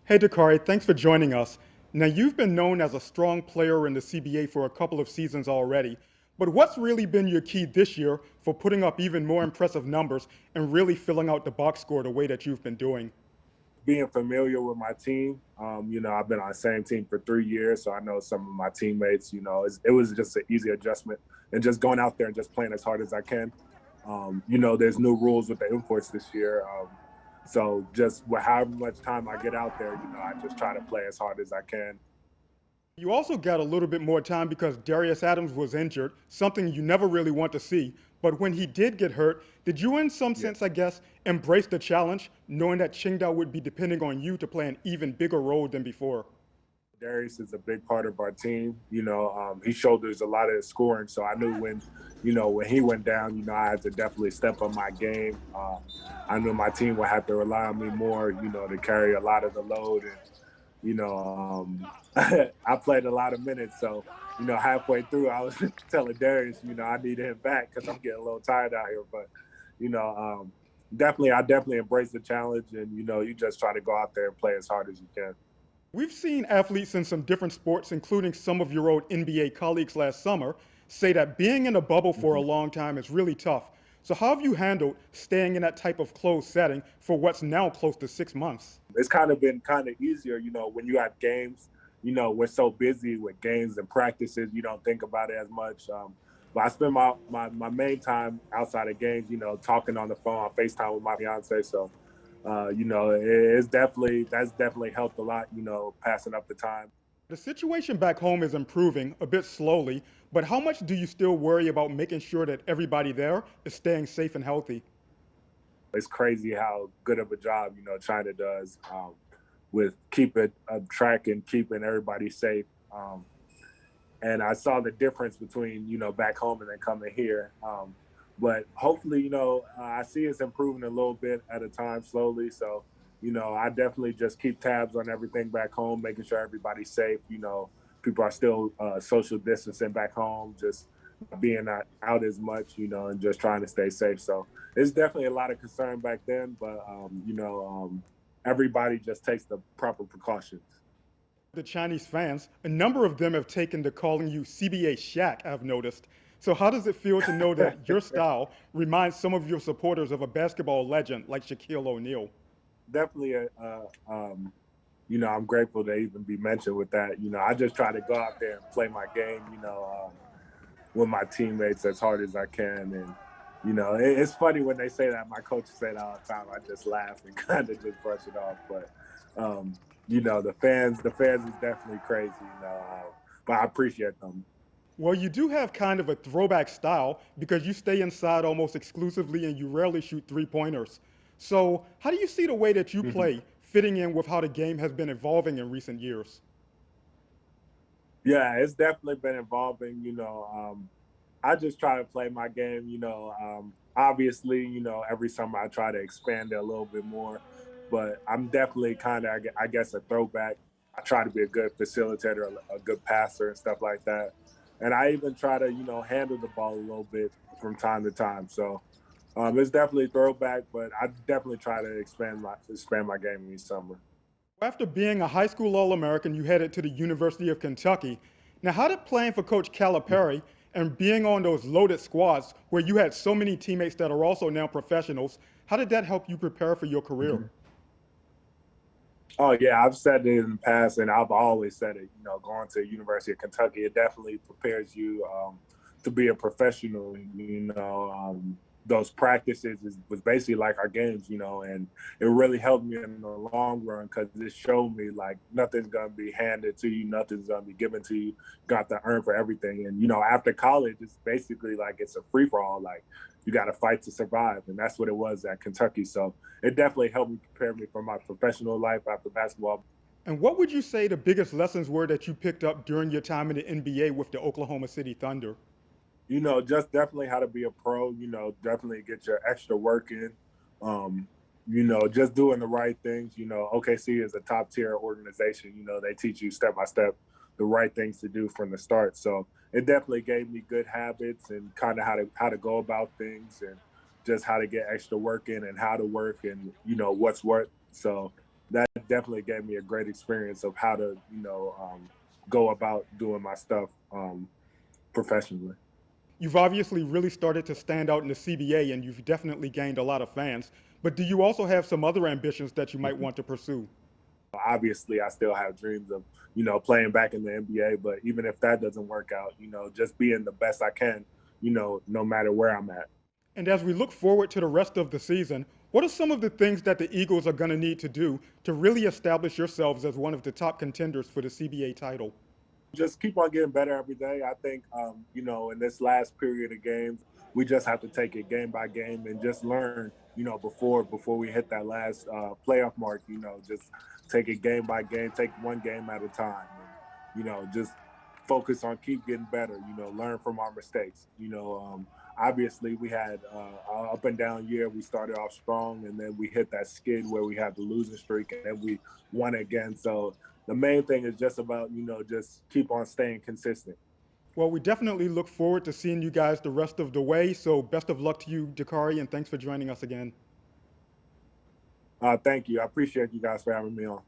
Hey, Dakari, thanks for joining us. Now, you've been known as a strong player in the CBA for a couple of seasons already, but what's really been your key this year for putting up even more impressive numbers and really filling out the box score the way that you've been doing? Being familiar with my team. I've been on the same team for 3 years, so I know some of my teammates. It was just an easy adjustment, and just going out there and just playing as hard as I can. There's new rules with the imports this year, so just with however much time I get out there, I just try to play as hard as I can. You also got a little bit more time because Darius Adams was injured, something you never really want to see. But when he did get hurt, did you, in some Yeah. sense, I guess, embrace the challenge, knowing that Qingdao would be depending on you to play an even bigger role than before? Darius is a big part of our team. He shoulders a lot of the scoring, so I knew when he went down, I had to definitely step up my game. I knew my team would have to rely on me more, to carry a lot of the load. And I played a lot of minutes, so halfway through, I was telling Darius, I need him back because I'm getting a little tired out here. But you know, I definitely embrace the challenge, and you just try to go out there and play as hard as you can. We've seen athletes in some different sports, including some of your old NBA colleagues last summer, say that being in a bubble for a Mhm. long time is really tough. So, how have you handled staying in that type of closed setting for what's now close to 6 months? It's kind of been kind of easier, when you have games. We're so busy with games and practices, you don't think about it as much. But I spend my main time outside of games, talking on the phone, on FaceTime with my fiance. So, it's that's definitely helped a lot, passing up the time. The situation back home is improving a bit slowly, but how much do you still worry about making sure that everybody there is staying safe and healthy? It's crazy how good of a job, China does with keeping a track and keeping everybody safe. And I saw the difference between back home and then coming here. But hopefully, I see it's improving a little bit at a time, slowly. So, I definitely just keep tabs on everything back home, making sure everybody's safe. People are still social distancing back home, just being not out as much, and just trying to stay safe. So it's definitely a lot of concern back then, but everybody just takes the proper precautions. The Chinese fans, a number of them have taken to calling you CBA Shaq, I've noticed. So, how does it feel to know that your style reminds some of your supporters of a basketball legend like Shaquille O'Neal? Definitely I'm grateful to even be mentioned with that. I just try to go out there and play my game, with my teammates as hard as I can. And, it's funny when they say that. My coach say that all the time. I just laugh and kind of just brush it off. But, the fans is definitely crazy, but I appreciate them. Well, you do have kind of a throwback style because you stay inside almost exclusively and you rarely shoot three pointers. So, how do you see the way that you play fitting in with how the game has been evolving in recent years? Yeah, it's definitely been evolving. I just try to play my game. Obviously, every summer I try to expand it a little bit more, but I'm definitely kind of, I guess, a throwback. I try to be a good facilitator, a good passer, and stuff like that. And I even try to, handle the ball a little bit from time to time. So it's definitely throwback, but I definitely try to expand my game each summer. After being a high school All American, you headed to the University of Kentucky. Now, how did playing for Coach Calipari and being on those loaded squads where you had so many teammates that are also now professionals, how did that help you prepare for your career? Mhm. Oh yeah, I've said it in the past, and I've always said it. Going to University of Kentucky, it definitely prepares you to be a professional. Those practices was basically like our games, and it really helped me in the long run because it showed me like nothing's gonna be handed to you, nothing's gonna be given to you. Got to earn for everything, and after college, it's basically like it's a free for all. Like you got to fight to survive, and that's what it was at Kentucky. So it definitely helped me prepare me for my professional life after basketball. And what would you say the biggest lessons were that you picked up during your time in the NBA with the Oklahoma City Thunder? Just definitely how to be a pro. Definitely get your extra work in. Just doing the right things. OKC is a top tier organization. They teach you step by step the right things to do from the start. So it definitely gave me good habits and kind of how to go about things and just how to get extra work in and how to work and what's what. So that definitely gave me a great experience of how to, go about doing my stuff professionally. You've obviously really started to stand out in the CBA, and you've definitely gained a lot of fans. But do you also have some other ambitions that you might want to pursue? Obviously, I still have dreams of, playing back in the NBA. But even if that doesn't work out, just being the best I can, no matter where I'm at. And as we look forward to the rest of the season, what are some of the things that the Eagles are going to need to do to really establish yourselves as one of the top contenders for the CBA title? Just keep on getting better every day. I think, in this last period of games, we just have to take it game by game and just learn, before we hit that last playoff mark, just take it game by game, take one game at a time, and, just focus on keep getting better, learn from our mistakes. Obviously we had an up and down year. We started off strong and then we hit that skid where we had the losing streak and then we won again. So the main thing is just about, just keep on staying consistent. Well, we definitely look forward to seeing you guys the rest of the way. So best of luck to you, Dakari, and thanks for joining us again. Thank you. I appreciate you guys for having me on.